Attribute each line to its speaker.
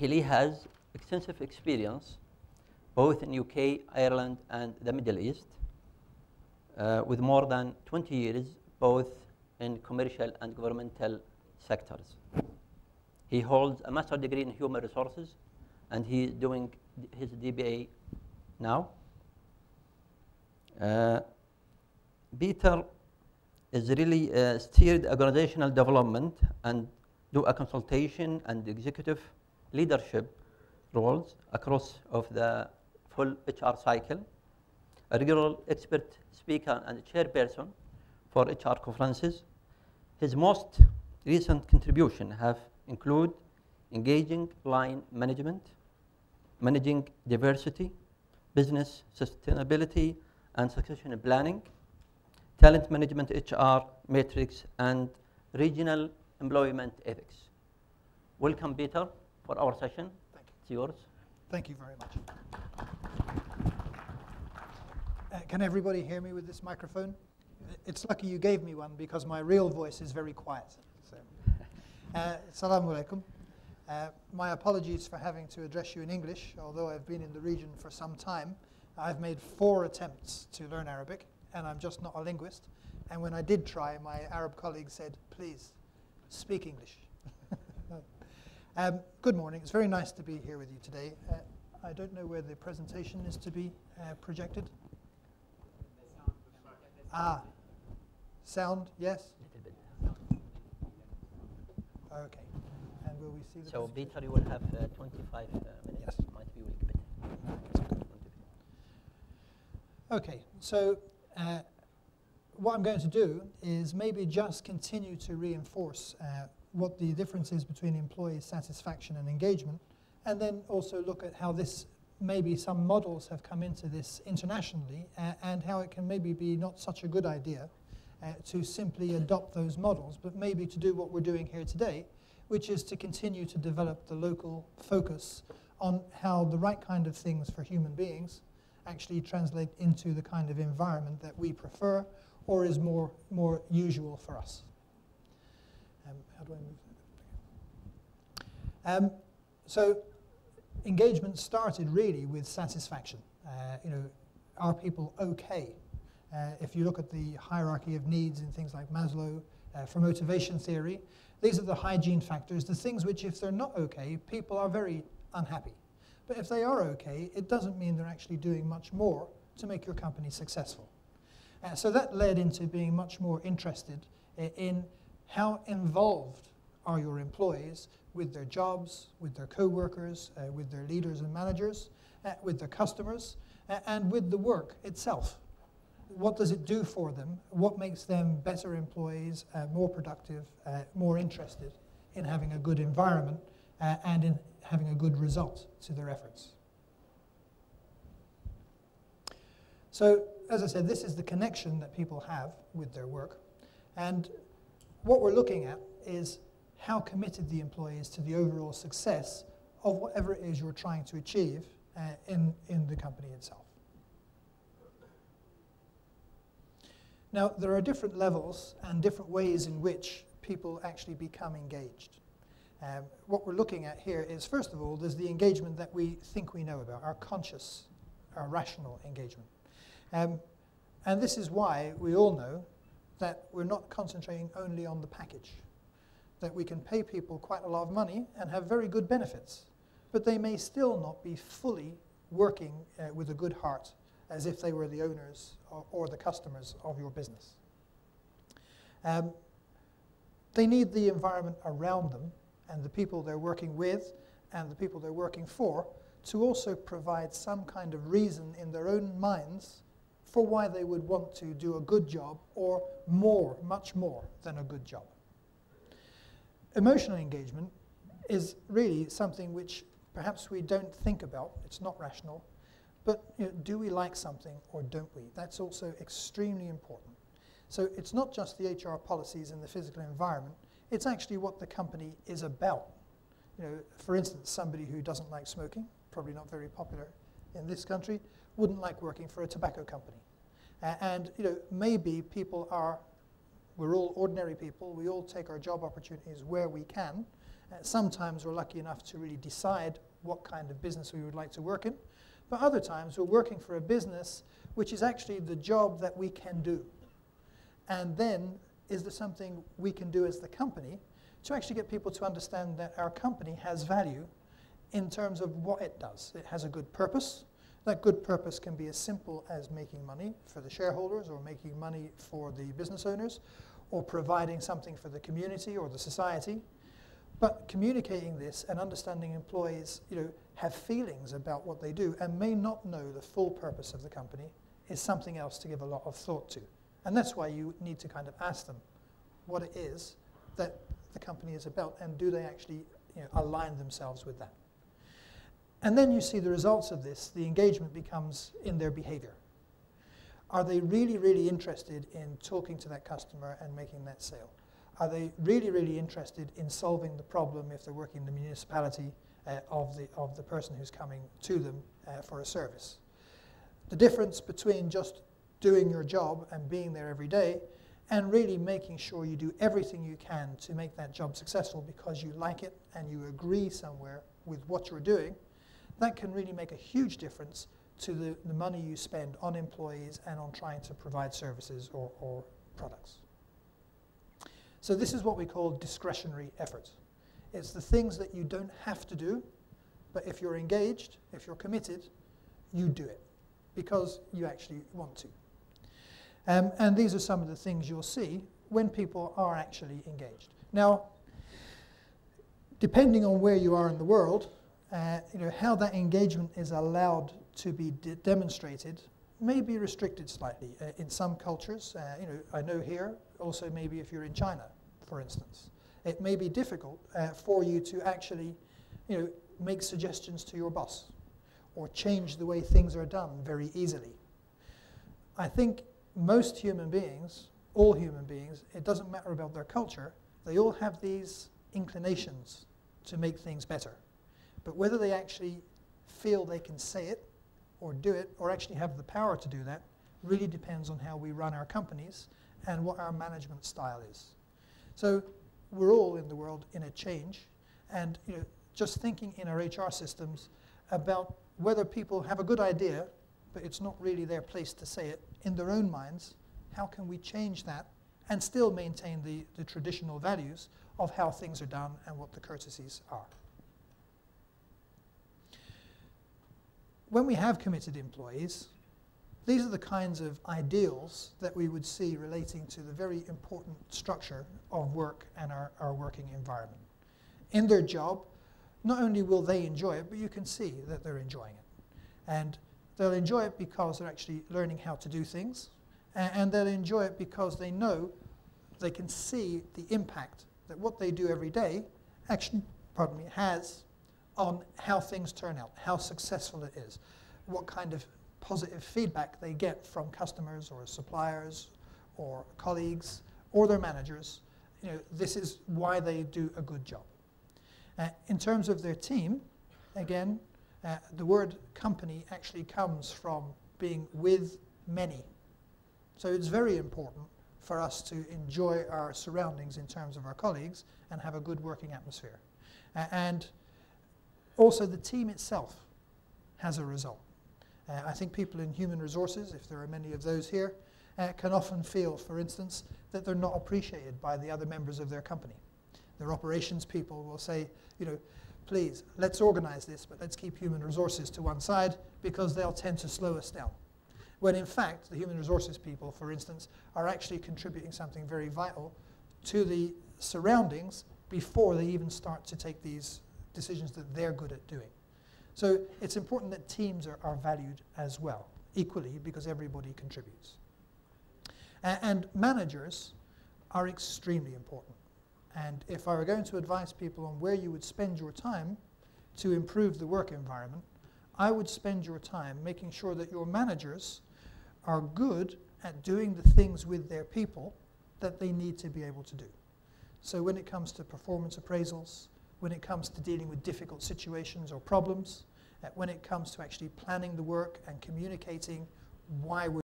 Speaker 1: Kelly has extensive experience both in UK, Ireland, and the Middle East, with more than 20 years both in commercial and governmental sectors. He holds a master's degree in human resources, and he is doing his DBA now. Peter is really steered organizational development and do a consultation and executive leadership roles across of the full HR cycle, a regular expert speaker and chairperson for HR conferences. His most recent contribution have include engaging line management, managing diversity, business sustainability and succession planning, talent management, HR matrix, and regional employment ethics. Welcome, Peter, for our session.
Speaker 2: Thank you.
Speaker 1: It's yours.
Speaker 2: Thank you very much. Can everybody hear me with this microphone? It's lucky you gave me one because my real voice is very quiet. So, Assalamu alaikum. My apologies for having to address you in English, although I've been in the region for some time. I've made 4 attempts to learn Arabic, and I'm just not a linguist. And when I did try, my Arab colleague said, please, speak English. Good morning. It's very nice to be here with you today. I don't know where the presentation is to be projected. Sound, yes? Okay. And will we see the
Speaker 1: So, Peter, you will have 25 minutes.
Speaker 2: Yes.
Speaker 1: Might be a little bit.
Speaker 2: Okay, so what I'm going to do is maybe just continue to reinforce what the difference is between employee satisfaction and engagement, and then also look at how this, maybe some models have come into this internationally, and how it can maybe be not such a good idea to simply adopt those models, but maybe to do what we're doing here today, which is to continue to develop the local focus on how the right kind of things for human beings actually translate into the kind of environment that we prefer or is more usual for us. How do I move? So engagement started really with satisfaction. Are people okay? If you look at the hierarchy of needs in things like Maslow for motivation theory, these are the hygiene factors, the things which if they're not okay, people are very unhappy. But if they are okay, it doesn't mean they're actually doing much more to make your company successful. So that led into being much more interested in how involved are your employees with their jobs, with their co-workers, with their leaders and managers, with their customers, and with the work itself. What does it do for them? What makes them better employees, more productive, more interested in having a good environment and in having a good result to their efforts? So, as I said, this is the connection that people have with their work. And what we're looking at is how committed the employee is to the overall success of whatever it is you're trying to achieve in the company itself. Now, there are different levels and different ways in which people actually become engaged. What we're looking at here is, first of all, there's the engagement that we think we know about, our conscious, our rational engagement. And this is why we all know that we're not concentrating only on the package, that we can pay people quite a lot of money and have very good benefits, but they may still not be fully working with a good heart as if they were the owners or the customers of your business. They need the environment around them and the people they're working with and the people they're working for to also provide some kind of reason in their own minds for why they would want to do a good job or more, much more than a good job. Emotional engagement is really something which perhaps we don't think about. It's not rational. But do we like something or don't we? That's also extremely important. So it's not just the HR policies and the physical environment. It's actually what the company is about. For instance, somebody who doesn't like smoking, probably not very popular in this country, wouldn't like working for a tobacco company. And maybe people are, we're all ordinary people, we all take our job opportunities where we can, Sometimes we're lucky enough to really decide what kind of business we would like to work in, but other times we're working for a business which is actually the job that we can do. And then, is there something we can do as the company to actually get people to understand that our company has value in terms of what it does? It has a good purpose. That good purpose can be as simple as making money for the shareholders, or making money for the business owners, or providing something for the community or the society. But communicating this and understanding employees, have feelings about what they do and may not know the full purpose of the company is something else to give a lot of thought to. And that's why you need to kind of ask them what it is that the company is about, and do they actually align themselves with that. And then you see the results of this. The engagement becomes in their behavior. Are they really, really interested in talking to that customer and making that sale? Are they really, really interested in solving the problem, if they're working in the municipality, of the person who's coming to them for a service? The difference between just doing your job and being there every day, and really making sure you do everything you can to make that job successful because you like it and you agree somewhere with what you're doing, that can really make a huge difference to the money you spend on employees and on trying to provide services or products. So this is what we call discretionary effort. It's the things that you don't have to do, but if you're engaged, if you're committed, you do it because you actually want to. And these are some of the things you'll see when people are actually engaged. Now, depending on where you are in the world, how that engagement is allowed to be demonstrated may be restricted slightly. In some cultures, I know here, also maybe if you're in China, for instance, it may be difficult for you to actually make suggestions to your boss or change the way things are done very easily. I think most human beings, all human beings, it doesn't matter about their culture, they all have these inclinations to make things better. But whether they actually feel they can say it or do it or actually have the power to do that really depends on how we run our companies and what our management style is. So we're all in the world in a change, and just thinking in our HR systems about whether people have a good idea but it's not really their place to say it in their own minds, how can we change that and still maintain the traditional values of how things are done and what the courtesies are. When we have committed employees, these are the kinds of ideals that we would see relating to the very important structure of work and our working environment. In their job, not only will they enjoy it, but you can see that they're enjoying it. And they'll enjoy it because they're actually learning how to do things, and they'll enjoy it because they know they can see the impact that what they do every day actually, has on how things turn out, how successful it is, what kind of positive feedback they get from customers or suppliers or colleagues or their managers. This is why they do a good job. In terms of their team, again, the word company actually comes from being with many. So it's very important for us to enjoy our surroundings in terms of our colleagues and have a good working atmosphere. And also the team itself has a result. I think people in human resources, if there are many of those here, can often feel, for instance, that they're not appreciated by the other members of their company. Their operations people will say, please, let's organize this, but let's keep human resources to one side because they'll tend to slow us down. When in fact, the human resources people, for instance, are actually contributing something very vital to the surroundings before they even start to take these decisions that they're good at doing. So it's important that teams are valued as well, equally, because everybody contributes. And managers are extremely important. And if I were going to advise people on where you would spend your time to improve the work environment, I would spend your time making sure that your managers are good at doing the things with their people that they need to be able to do. So when it comes to performance appraisals, when it comes to dealing with difficult situations or problems, when it comes to actually planning the work and communicating why we're